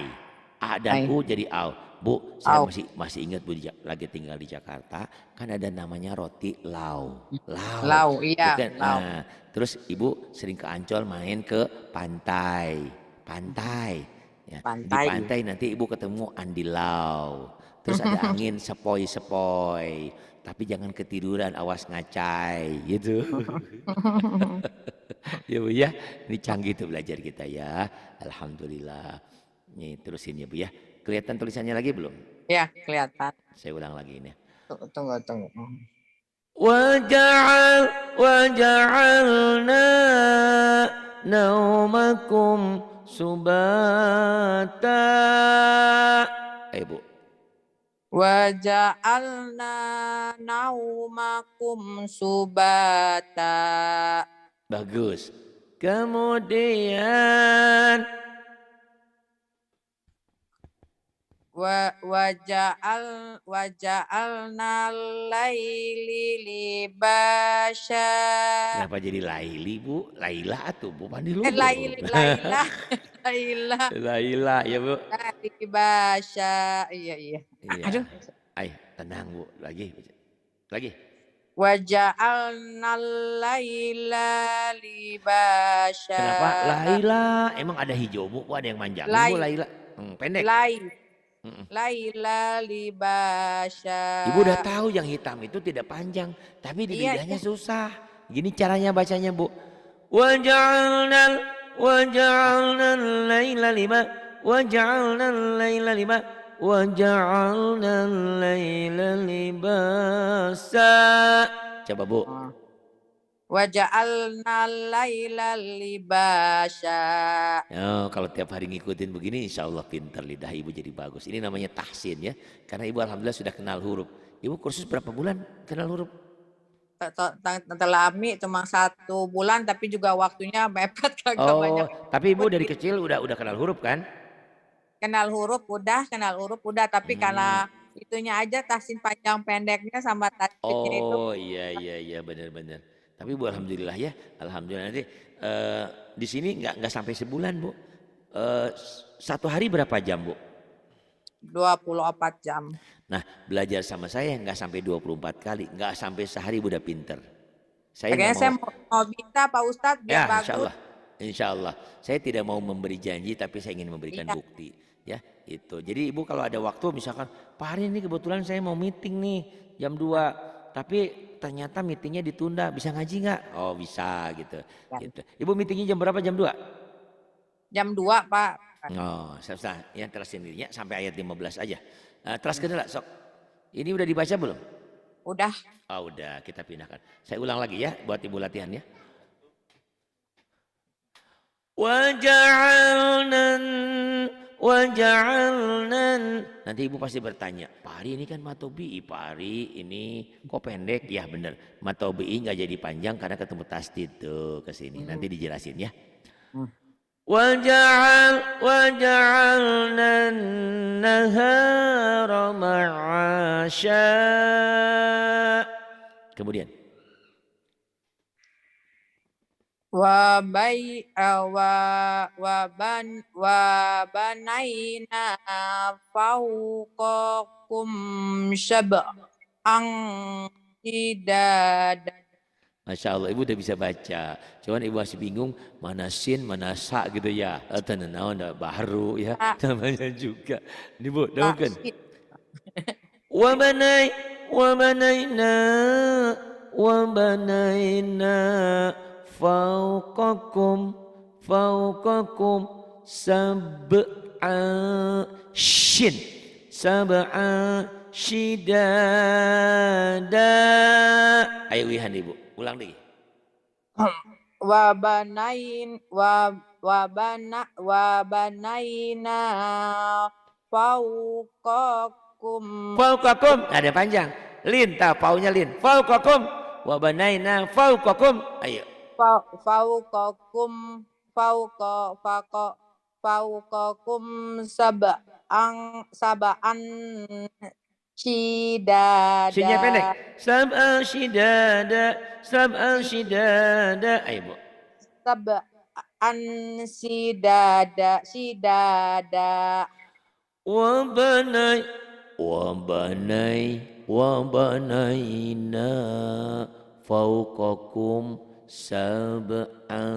A dan Ai. U jadi au. Bu, saya Au. masih ingat bu, lagi tinggal di Jakarta, kan ada namanya roti lau. Lau. Lau, iya, Bukan. lau. Nah, terus ibu sering ke Ancol main ke pantai. Pantai. Ya, di Pantai. pantai nanti ibu ketemu Andi Lau. Terus ada angin sepoi-sepoi. Tapi jangan ketiduran, awas ngacai gitu. Ya bu ya, ini canggih tuh belajar kita ya. Alhamdulillah. Nih terusin ya bu ya. Kelihatan tulisannya lagi belum? Ya, kelihatan. Saya ulang lagi ini. Tunggu, tunggu. Waja'al waja'alna naumakum subata. Ayo bu. Waja'alna naumakum subata. Bagus. Kemudian Waja'alna laili libasya. kenapa jadi Laili bu? Laila tuh bu Pandi Luhur. Laila, Laila, Laila ya bu. libasya. Iya, iya. Iya. Aduh. Ay, tenang bu. Lagi. Lagi. Waja'alna laila Kenapa libasya. Laila? Emang ada hijau bu? Kok ada yang manjangin bu Lai, Laila? Pendek. lai, Mm-mm. laila libasya. Ibu udah tahu yang hitam itu tidak panjang, tapi di Iya, lidahnya iya. susah. Gini caranya bacanya bu. Waja'alnal waja'alnal laila lima waja'alnal laila lima waja'alnal laila libasa. Coba bu. Oh. Waja'alna laila libasya. Oh, kalau tiap hari ngikutin begini insya Allah pintar, lidah ibu jadi bagus. Ini namanya tahsin ya. Karena ibu alhamdulillah sudah kenal huruf. Ibu kursus berapa bulan kenal huruf? Telami cuma 1 bulan, tapi juga waktunya mepet, kagak banyak Oh, tapi ibu dari ikut. kecil udah kenal huruf kan? Kenal huruf udah, tapi Hmm. karena itunya aja tahsin panjang pendeknya sama tajwidnya itu. Oh iya benar-benar. Tapi bu alhamdulillah ya, alhamdulillah nanti di sini nggak sampai sebulan bu. 1 hari berapa jam bu? 24 jam. Nah belajar sama saya nggak sampai 24 kali, nggak sampai sehari bu udah pinter. Saya nggak Kayaknya mau. saya mau minta Pak Ustadz biar Ya, bagus. insya Allah. Saya tidak mau memberi janji, tapi saya ingin memberikan Iya, bukti. Ya, itu. Jadi ibu kalau ada waktu, misalkan, Pak Hari ini kebetulan saya mau meeting nih jam 2, tapi ternyata meetingnya ditunda, bisa ngaji nggak? Oh bisa gitu. kan. Gitu. Ibu meetingnya jam berapa? Jam 2? Jam 2 Pak. Oh, saya ya terusin dirinya sampai ayat 15 aja. Teruskan dulu, sok. Ini udah dibaca belum? Udah. Oh, udah kita pindahkan. Saya ulang lagi ya buat ibu latihan ya. Waja'alnan waja'alnan. Nanti ibu pasti bertanya, Pari ini kan matobi'i, Pari ini kok pendek? Ya bener, matobi'i nggak jadi panjang karena ketemu tasdid tuh ke sini. Nanti dijelasin ya. Waja'alna nahara ma'asya. Kemudian Wa banaina fawqakum syab'an shidada. Masya Allah, ibu udah bisa baca. Cuman ibu masih bingung mana sin, mana sa gitu ya. Atau naon baru ya namanya juga. Ini bu, daunkan. Wabanai, wabanaina, wabanaina, fauqakum, fauqakum, sab'a shin, sab'a shidada. Ayo wihan ibu, ulang lagi. Wa banaina fawqakum Fauqakum, ada panjang. Lin, paunya lin. Fauqakum, wabanaina, fauqakum. Ayo. fawqakum fawqakum sab'an Sinnya pendek. shidada. Sab'al shidada, sab'al shidada. Ayo bu. Sab'an shidada. Wabanai, wabanai, wabanaina, fauqakum sab'an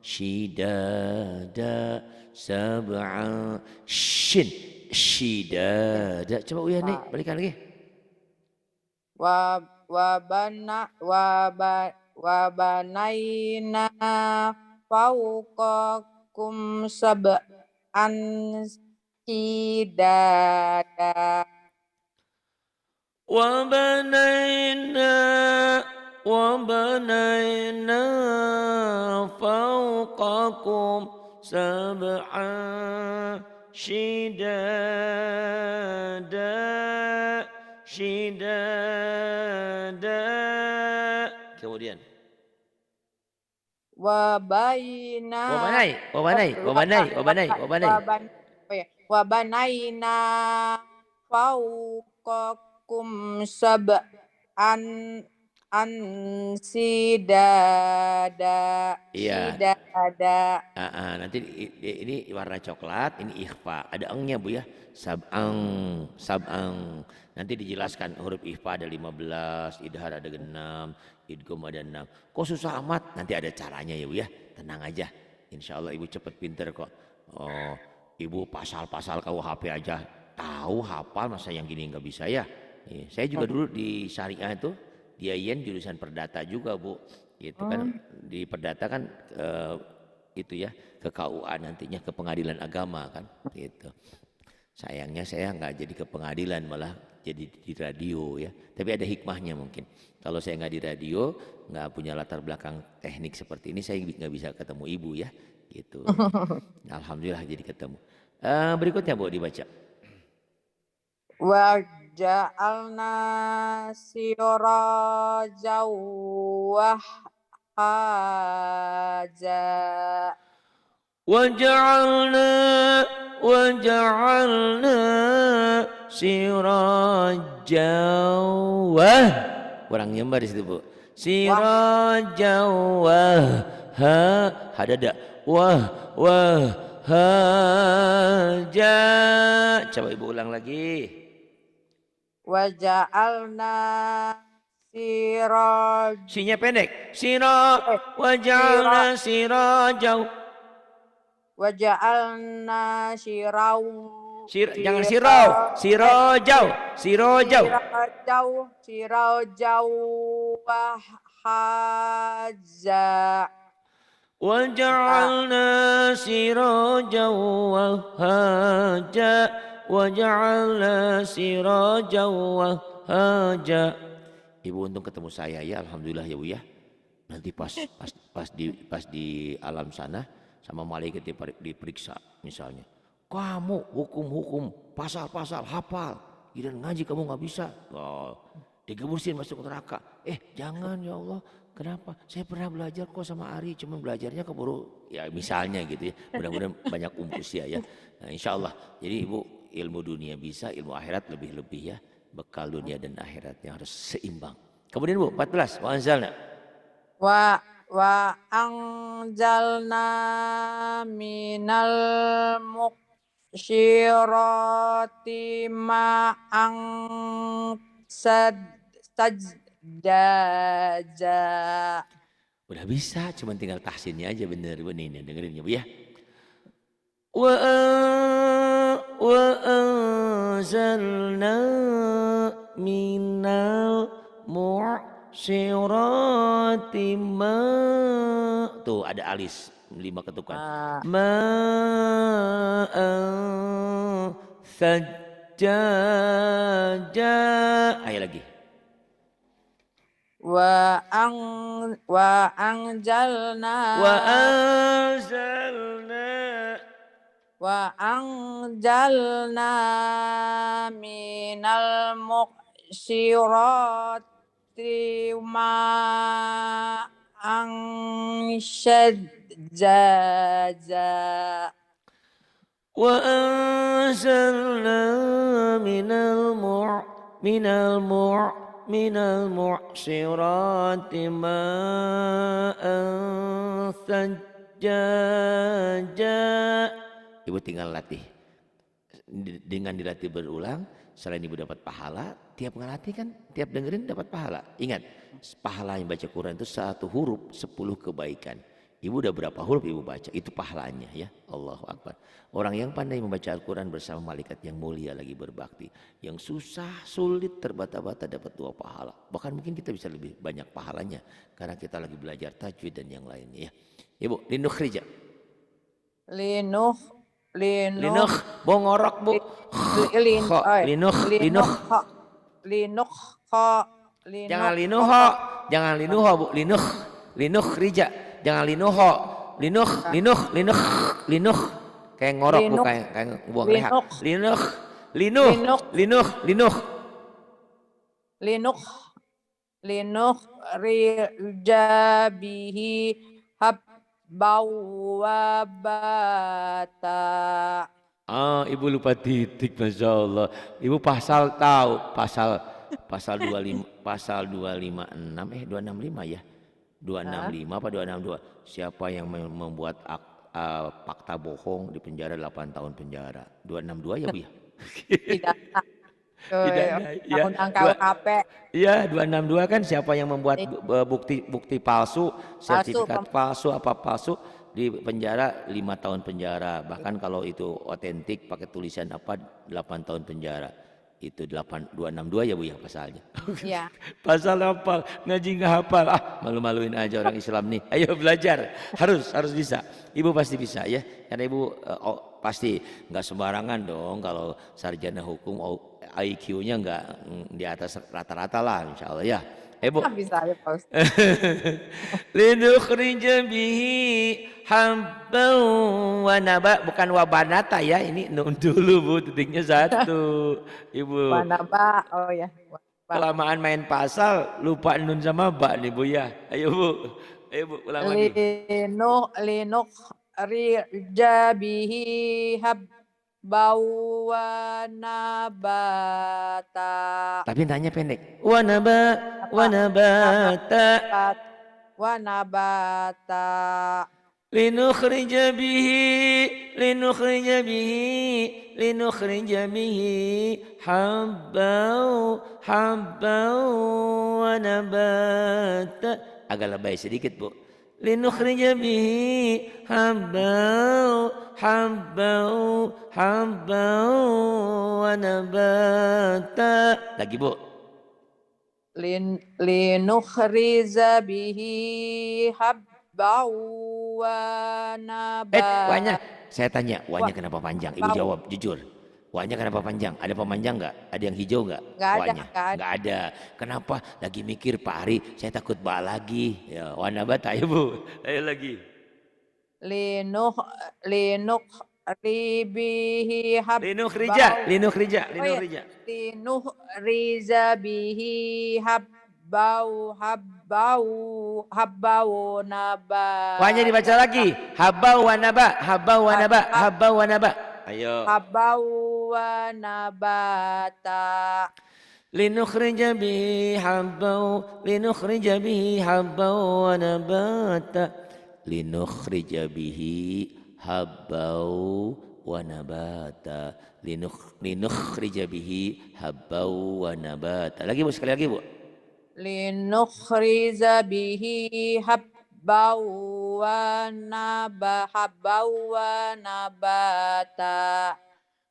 shidada, sab'an shin, shidada. Coba uya nih, balikan lagi. Wa banaina fawqakum sab'an shidada. وبنينا وبنينا فوقكم سبعا شدادا شدادا. Kemudian wabanai wa banaina fawqakum sab'an shidada. iya. Shidada. Nanti ini warna coklat, ini ikhfa. Ada engnya bu ya. Sab'ang, sab'ang. Nanti dijelaskan huruf ikhfa ada 15, idhar ada 6, idgham ada 6. Kok susah amat? Nanti ada caranya ya bu ya. Tenang aja. Insya Allah ibu cepet pinter kok. Oh, ibu pasal-pasal KUHP aja tahu hafal, masa yang gini nggak bisa ya. Saya juga dulu di syariah itu di IAIN jurusan perdata juga bu. Gitu kan di perdata kan itu ya ke KUA nantinya ke pengadilan agama kan gitu. Sayangnya saya nggak jadi ke pengadilan, malah jadi di radio ya. Tapi ada hikmahnya mungkin. Kalau saya nggak di radio, nggak punya latar belakang teknik seperti ini, saya nggak bisa ketemu ibu ya gitu. Alhamdulillah jadi ketemu. Berikutnya bu dibaca. Wa ja'alna sirajaw wahhaja. Waja'alna sirajawah. Kurang nyembar di situ bu. Sirajawah hadada wah haja. Coba ibu ulang lagi. Wa ja'alna siraj. Sinya pendek. Waja'alna sirajau. Waja'alna siraw. Jangan sirau, sirojau, sirojau. Sirajau wahhaja. Waja'alna sirajau wahhaja. Waja'alna sirajau haja. Ibu untung ketemu saya ya, alhamdulillah ya Bu ya. Nanti pas di alam sana sama malaikat diperiksa misalnya. Kamu hukum-hukum, pasal-pasal hafal, giliran ngaji kamu nggak bisa. Oh, digebusin masuk neraka. Jangan ya Allah. Kenapa? Saya pernah belajar kok sama Ari, cuma belajarnya keburu ya misalnya gitu ya. Mudah-mudahan banyak usia ya. Nah, insya Allah. Jadi Ibu ilmu dunia bisa, ilmu akhirat lebih-lebih ya. Bekal dunia dan akhiratnya harus seimbang. Kemudian Bu 14 wa anzalna. Wa anjalna minal muqsyirati ma'ang sajdaja. Udah bisa, cuma tinggal tahsinnya aja bener Bu nih dengerin ya Bu ya. Wa anzalna minal mu'syirati ma. Tuh ada alis 5 ketukan. Ma'an sajjaja. Ayo lagi. Wa anjalna minal muqsyirati ma'an sajjaja. Wa anzalna minal mu'syirati ma'an sajjaja. Ibu tinggal latih. Dengan dilatih berulang, selain Ibu dapat pahala, tiap ngelatih kan, tiap dengerin dapat pahala. Ingat, pahala yang baca Quran itu 1 huruf 10 kebaikan. Ibu udah berapa huruf Ibu baca, itu pahalanya ya. Allahu Akbar. Orang yang pandai membaca Al-Quran bersama malaikat yang mulia lagi berbakti. Yang susah, sulit, terbata-bata dapat 2 pahala. Bahkan mungkin kita bisa lebih banyak pahalanya. Karena kita lagi belajar tajwid dan yang lainnya ya. Ibu, linukhrija. Linuh, bongorok Bu. Jangan linuho Bu. Linuh rija. Jangan linuho. Linuh. Kayak ngorok Bu, kayak buang rehat. Linuh rija bihi bawabata. Ibu lupa titik, Masya Allah. Ibu pasal tahu, pasal 25, pasal 256, 265 ya. 265 apa 262? Siapa yang membuat fakta bohong di penjara 8 tahun penjara. 262 ya Bu ya? Pidana. Ya, Undang KUHP. Iya, 262 kan siapa yang membuat bukti palsu, sertifikat palsu apa palsu di penjara 5 tahun penjara. Bahkan kalau itu otentik pakai tulisan apa 8 tahun penjara. Itu 262 ya Bu ya pasalnya. Iya. Pasal hafal, ngaji nggak hafal. Malu-maluin aja orang Islam nih. Ayo belajar. Harus bisa. Ibu pasti bisa ya. Karena Ibu pasti nggak sembarangan dong kalau sarjana hukum IQ-nya nggak di atas rata-rata lah insya Allah ya. Bu. Bisa ya Pak Ustaz. Linukhrija bihi habban wa naba, bukan wabanata ya, ini nun dulu Bu, titiknya 1 Ibu. Wanaba, oh ya. Kelamaan main pasal lupa nun sama ba nih Bu ya. Ayo Bu ulang lagi. Linukhrija bihi bawa nabata. Tapi nanya pendek. Wa nabata. Linukhrija bihi habban wa nabata. Agak lebay sedikit Bu. Linukhrija bihi habban wa nabata. Lagi Bu. Linukhrija bihi habban wa nabata. Wanya, saya tanya, wanya kenapa panjang? Ibu jawab jujur. Wanya kenapa panjang? Ada pemanjang nggak? Ada yang hijau nggak? Nggak ada, Wanya? nggak ada. Nggak ada. Kenapa? Lagi mikir Pak Ari, saya takut ba lagi. Ya, wana bata ya Bu. Ayo lagi. Linuh linuh ribihi Linuk rija, habbau. linuk rija, Oh linuk ya, rija. linuh riza bihi habbau Wanya dibaca nabata. lagi. Habau wanaba, habau wanaba, habau wanaba. Ayo. Habbau wa nabata. Linukhrija bihi habbau, linukhrija bihi habbau wa nabata. Linukhrija bihi habbau wa nabata. Linukhrija bihi habbau wa nabata. Lagi Bu, sekali lagi Bu. Linukhriza bihi habbau wa nabata.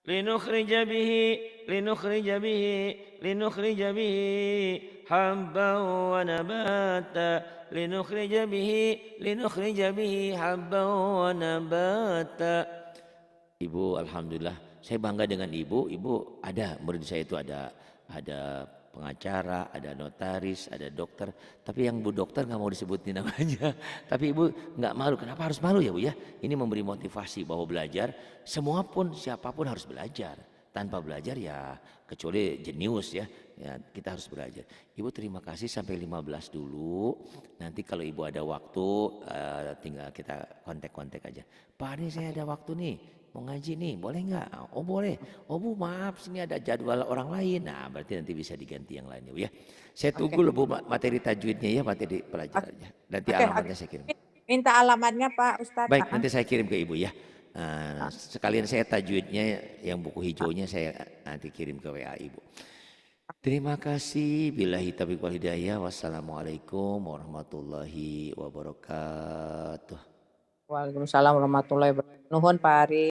Linukhrija bihi, linukhrija bihi, linukhrija bihi habban wa nabata. Linukhrija bihi, linukhrija bihi habban wa nabata. Ibu, alhamdulillah, saya bangga dengan ibu. Ibu ada murid saya itu ada pengacara, ada notaris, ada dokter. Tapi yang Bu dokter nggak mau disebutin namanya. Tapi ibu nggak malu. Kenapa harus malu ya Bu ya? Ini memberi motivasi bahwa belajar semua pun siapapun harus belajar. Tanpa belajar ya kecuali jenius ya. Ya kita harus belajar. Ibu terima kasih sampai 15 dulu. Nanti kalau ibu ada waktu tinggal kita kontak-kontak aja. Pak ini saya ada waktu nih. Mau ngaji nih, boleh nggak? Oh boleh. Oh Bu maaf, sini ada jadwal orang lain. Nah berarti nanti bisa diganti yang lainnya Bu ya. Saya tunggu loh Bu materi tajwidnya ya, materi pelajarannya. Nanti alamatnya saya kirim. Minta alamatnya Pak Ustadz. Baik, nanti saya kirim ke Ibu ya. Sekalian saya tajwidnya yang buku hijaunya saya nanti kirim ke WA Ibu. Terima kasih. Billahi taufiq wal hidayah. Wassalamualaikum warahmatullahi wabarakatuh. Waalaikumsalam warahmatullahi wabarakatuh. Nuhun Pak Ari.